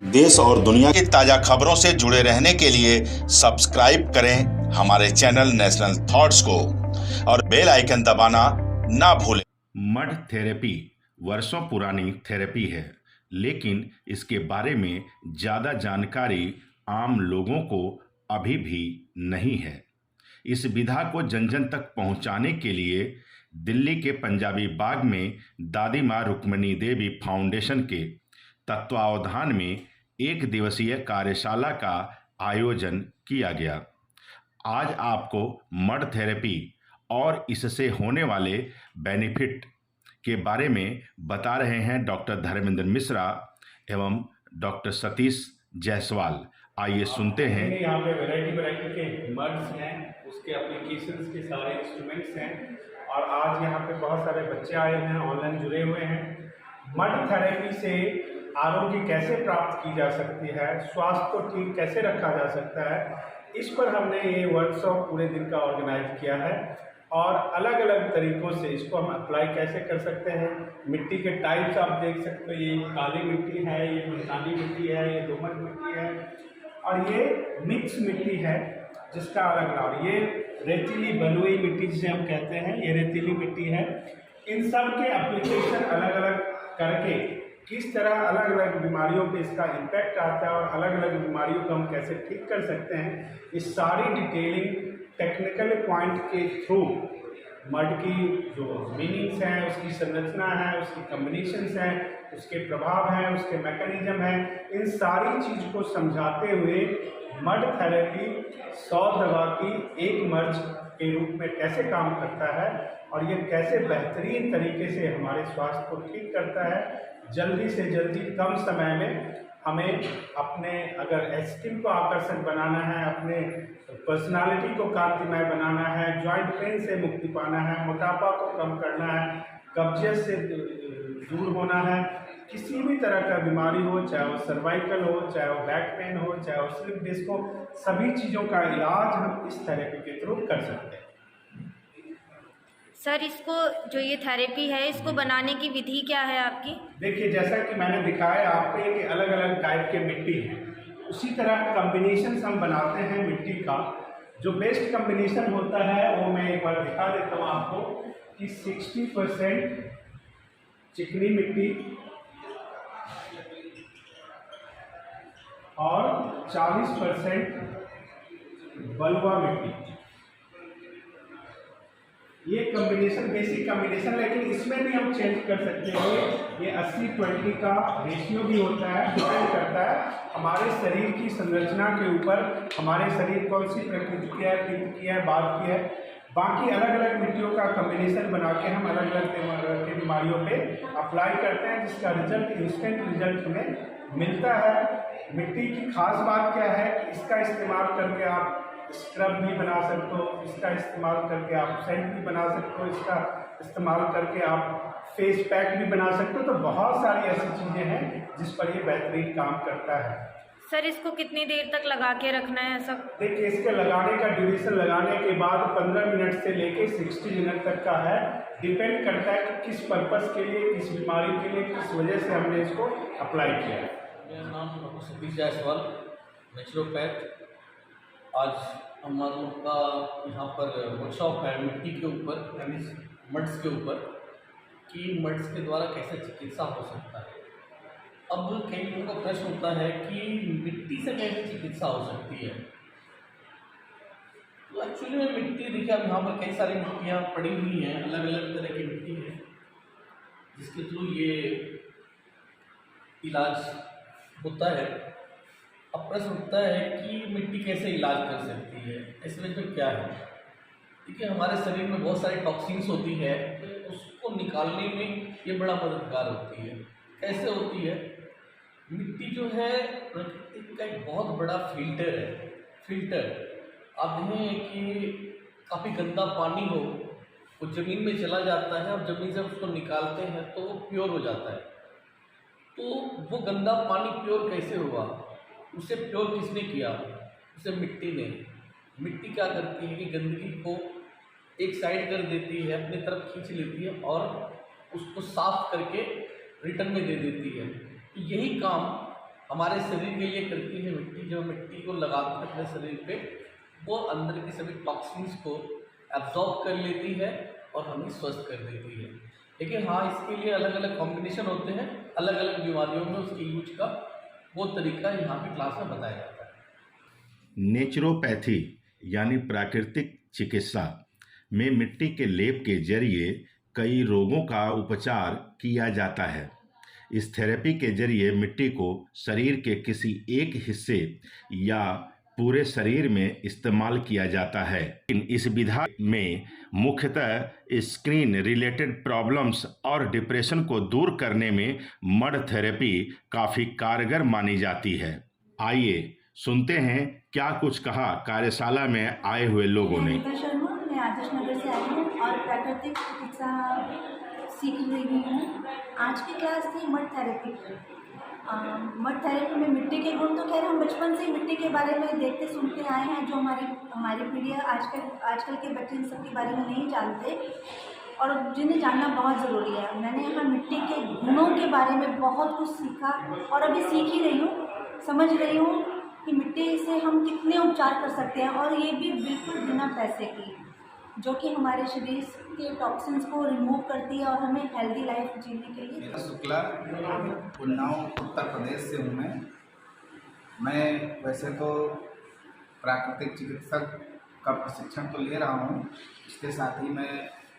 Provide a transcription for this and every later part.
देश और दुनिया की ताजा खबरों से जुड़े रहने के लिए सब्सक्राइब करें हमारे चैनल नेशनल थॉट्स को और बेल आइकन दबाना ना भूलें। मड थेरेपी वर्षों पुरानी थेरेपी है, लेकिन इसके बारे में ज़्यादा जानकारी आम लोगों को अभी भी नहीं है। इस विधा को जन जन तक पहुंचाने के लिए दिल्ली के पंजाबी बाग में दादी माँ रुक्मिणी देवी फाउंडेशन के तत्वावधान में एक दिवसीय कार्यशाला का आयोजन किया गया। आज आपको मड थेरेपी और इससे होने वाले बेनिफिट के बारे में बता रहे हैं डॉक्टर धर्मेंद्र मिश्रा एवं डॉक्टर सतीश जायसवाल। आइए सुनते हैं। यहाँ पे वैरायटी के मड्स हैं, उसके एप्लीकेशंस के सारे इंस्ट्रूमेंट्स हैं और आज यहाँ पे बहुत सारे बच्चे आए हैं, ऑनलाइन जुड़े हुए हैं। मड थेरेपी से आरोग्य कैसे प्राप्त की जा सकती है, स्वास्थ्य को ठीक कैसे रखा जा सकता है, इस पर हमने ये वर्कशॉप पूरे दिन का ऑर्गेनाइज किया है और अलग अलग तरीक़ों से इसको हम अप्लाई कैसे कर सकते हैं। मिट्टी के टाइप्स आप देख सकते हो, ये काली मिट्टी है, ये मुल्तानी मिट्टी है, ये दोमट मिट्टी है और ये मिक्स मिट्टी है जिसका अलग नाम, ये रेतीली बलुई मिट्टी जिसे हम कहते हैं, ये रेतीली मिट्टी है। इन सब के एप्लीकेशन अलग अलग करके किस तरह अलग अलग बीमारियों पे इसका इम्पैक्ट आता है और अलग अलग बीमारियों को हम कैसे ठीक कर सकते हैं, इस सारी डिटेलिंग टेक्निकल पॉइंट के थ्रू मड की जो मीनिंग्स हैं, उसकी संरचना है, उसकी कम्बिनेशंस हैं, उसके प्रभाव हैं, उसके मैकेनिज्म हैं, इन सारी चीज़ को समझाते हुए मड थेरेपी 100 दवा की एक मर्ज के रूप में कैसे काम करता है और ये कैसे बेहतरीन तरीके से हमारे स्वास्थ्य को ठीक करता है। जल्दी से जल्दी कम समय में हमें अपने अगर एस्टिम को आकर्षक बनाना है, अपने पर्सनालिटी को कांतिमय बनाना है, जॉइंट पेन से मुक्ति पाना है, मोटापा को कम करना है, कब्जियत से दूर होना है, किसी भी तरह का बीमारी हो, चाहे वो सर्वाइकल हो, चाहे वो बैक पेन हो, चाहे वो स्लिप डिस्क हो, सभी चीज़ों का इलाज हम इस थेरेपी के थ्रू कर सकते हैं। सर, इसको जो ये थेरेपी है, इसको बनाने की विधि क्या है आपकी? देखिए, जैसा कि मैंने दिखाया आपको कि अलग अलग टाइप के मिट्टी हैं, उसी तरह कम्बिनेशन हम बनाते हैं मिट्टी का। जो बेस्ट कम्बिनेशन होता है वो मैं एक बार दिखा देता हूँ आपको कि 60% चिकनी मिट्टी और 40% बलुआ मिट्टी, ये कम्बिनेशन बेसिक कम्बिनेशन, लेकिन इसमें भी हम चेंज कर सकते हैं। ये 80-20 का रेशियो भी होता है, डिपेंड करता है हमारे शरीर की संरचना के ऊपर, हमारे शरीर कौन सी प्रकृति की है, पित्त की है, वात की है। बाकी अलग अलग मिट्टियों का कम्बिनेशन बना के हम अलग अलग के बीमारियों पे अप्लाई करते हैं, जिसका रिजल्ट इंस्टेंट रिजल्ट हमें मिलता है। मिट्टी की खास बात क्या है कि इसका इस्तेमाल करके आप स्क्रब भी बना सकते हो, इसका इस्तेमाल करके आप सेंट भी बना सकते हो, इसका इस्तेमाल करके आप फेस पैक भी बना सकते हो। तो बहुत सारी ऐसी चीज़ें हैं जिस पर ये बेहतरीन काम करता है। सर, इसको कितनी देर तक लगा के रखना है सब? देखिए, इसके लगाने का ड्यूरेशन लगाने के बाद 15 मिनट से लेके 60 मिनट तक का है। डिपेंड करता है कि किस पर्पज़ के लिए, किस बीमारी के लिए, किस वजह से हमने इसको अप्लाई किया है। मेरा नाम डॉक्टर सतीश जायसवाल, नेचुरोपैथ। आज हम लोग का यहाँ पर वर्कशॉप है मिट्टी के ऊपर, यानी मड्स के ऊपर, कि मड्स के द्वारा कैसे चिकित्सा हो सकता है। अब कई लोगों का प्रश्न होता है कि मिट्टी से कैसे चिकित्सा हो सकती है। तो एक्चुअली में मिट्टी, देखिए अब यहाँ पर कई सारी मिट्टियाँ पड़ी हुई हैं, अलग अलग तरह की मिट्टी है जिसके थ्रू ये इलाज होता है। अब प्रश्न उठता है कि मिट्टी कैसे इलाज कर सकती है, इसमें तो क्या है। देखिए, हमारे शरीर में बहुत सारी टॉक्सिन्स होती है, तो उसको निकालने में ये बड़ा मददगार होती है। कैसे होती है? मिट्टी जो है प्रकृति का एक बहुत बड़ा फिल्टर है। फिल्टर आप देखें कि काफ़ी गंदा पानी हो, वो ज़मीन में चला जाता है और ज़मीन से उसको निकालते हैं तो वो प्योर हो जाता है। तो वो गंदा पानी प्योर कैसे हुआ? उसे प्योर किसने किया? उसे मिट्टी ने। मिट्टी क्या करती है कि गंदगी को एक साइड कर देती है, अपनी तरफ खींच लेती है और उसको साफ करके रिटर्न में दे देती है। तो यही काम हमारे शरीर के लिए करती है मिट्टी। जब मिट्टी को लगाते हैं अपने शरीर पे, वो अंदर के सभी टॉक्सिन्स को एब्जॉर्ब कर लेती है और हमें स्वस्थ कर देती है। लेकिन हाँ, इसके लिए अलग अलग कॉम्बिनेशन होते हैं, अलग अलग बीमारियों में उसके यूज का वो तरीका यहाँ पे क्लास में बताया जाता है। नेचुरोपैथी यानी प्राकृतिक चिकित्सा में मिट्टी के लेप के जरिए कई रोगों का उपचार किया जाता है। इस थेरेपी के जरिए मिट्टी को शरीर के किसी एक हिस्से या पूरे शरीर में इस्तेमाल किया जाता है। इस विधा में मुख्यतः स्किन रिलेटेड प्रॉब्लम्स और डिप्रेशन को दूर करने में मड थेरेपी काफ़ी कारगर मानी जाती है। आइए सुनते हैं क्या कुछ कहा कार्यशाला में आए हुए लोगों ने। मैं आदर्श नगर से आई हूँ और प्राकृतिक चिकित्सा सीख रही हूँ। आज की क्लास थी मड थेरेपी। मड थेरेपी में मिट्टी के गुण तो खैर हम बचपन से ही मिट्टी के बारे में देखते सुनते आए हैं, जो हमारी पीढ़ी है। आजकल के बच्चे इन सब के बारे में नहीं जानते और जिन्हें जानना बहुत ज़रूरी है। मैंने यहाँ मिट्टी के गुणों के बारे में बहुत कुछ सीखा और अभी सीख ही रही हूँ, समझ रही हूँ कि मिट्टी से हम कितने उपचार कर सकते हैं, और ये भी बिल्कुल बिना पैसे की, जो कि हमारे शरीर के टॉक्सिन्स को रिमूव करती है और हमें हेल्दी लाइफ जीने के लिए। मेरा शुक्ला, उन्नाव उत्तर प्रदेश से हूँ मैं वैसे तो प्राकृतिक चिकित्सक का प्रशिक्षण तो ले रहा हूँ, इसके साथ ही मैं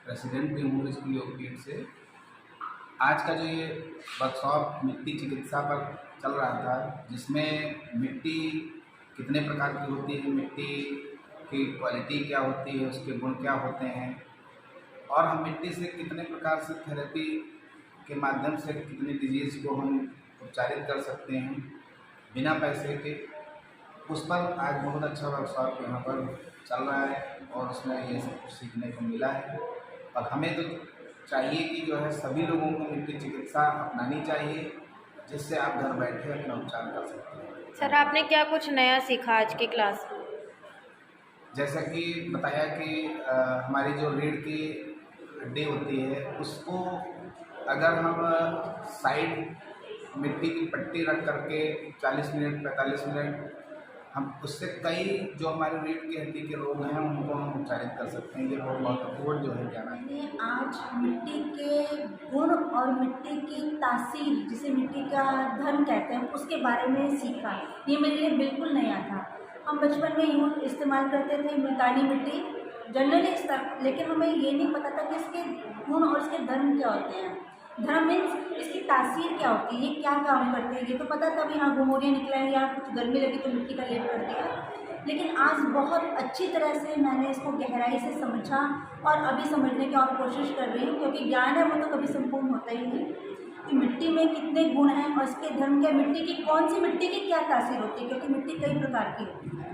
प्रेसिडेंट भी हूँ स्कूल योगपीठ से। आज का जो ये वर्कशॉप मिट्टी चिकित्सा पर चल रहा था, जिसमें मिट्टी कितने प्रकार की होती है, मिट्टी की क्वालिटी क्या होती है, उसके गुण क्या होते हैं, और हम मिट्टी से कितने प्रकार से थेरेपी के माध्यम से कितनी डिजीज़ को हम उपचारित कर सकते हैं बिना पैसे के, उस पर आज बहुत अच्छा वर्कशॉप यहाँ पर चल रहा है और उसमें ये सब कुछ सीखने को मिला है। और हमें तो चाहिए कि जो है सभी लोगों को मिट्टी चिकित्सा अपनानी चाहिए, जिससे आप घर बैठे अपना उपचार कर सकते हैं। सर, आपने क्या कुछ नया सीखा आज की क्लास में? जैसा कि बताया कि हमारी जो रीढ़ की हड्डी होती है, उसको अगर हम साइड मिट्टी की पट्टी रख करके 40 मिनट 45 मिनट हम उससे कई जो हमारे रीढ़ की हड्डी के रोग हैं उनको हम उपचारित कर सकते हैं। ये बहुत महत्वपूर्ण जो है ज्ञान है। मैंने आज मिट्टी के गुण और मिट्टी की तासीर, जिसे मिट्टी का धर्म कहते हैं, उसके बारे में सीखा। ये मेरे लिए बिल्कुल नया था। हम बचपन में यूँ इस्तेमाल करते थे मुल्तानी मिट्टी जनरली, लेकिन हमें ये नहीं पता था कि इसके गुण और इसके धर्म क्या होते हैं। धर्म मीन्स इसकी तासीर क्या होती है, ये क्या काम करती है। ये तो पता था भी हाँ गुमोरियाँ निकला है या कुछ गर्मी लगी तो मिट्टी का लेप कर दिया, लेकिन आज बहुत अच्छी तरह से मैंने इसको गहराई से समझा और अभी समझने की और कोशिश कर रही हूँ, क्योंकि ज्ञान है वो तो कभी संपूर्ण होता ही नहीं कि मिट्टी में कितने गुण हैं और इसके धर्म क्या, मिट्टी की कौन सी मिट्टी की क्या तासीर होती है, क्योंकि मिट्टी कई प्रकार की होती है।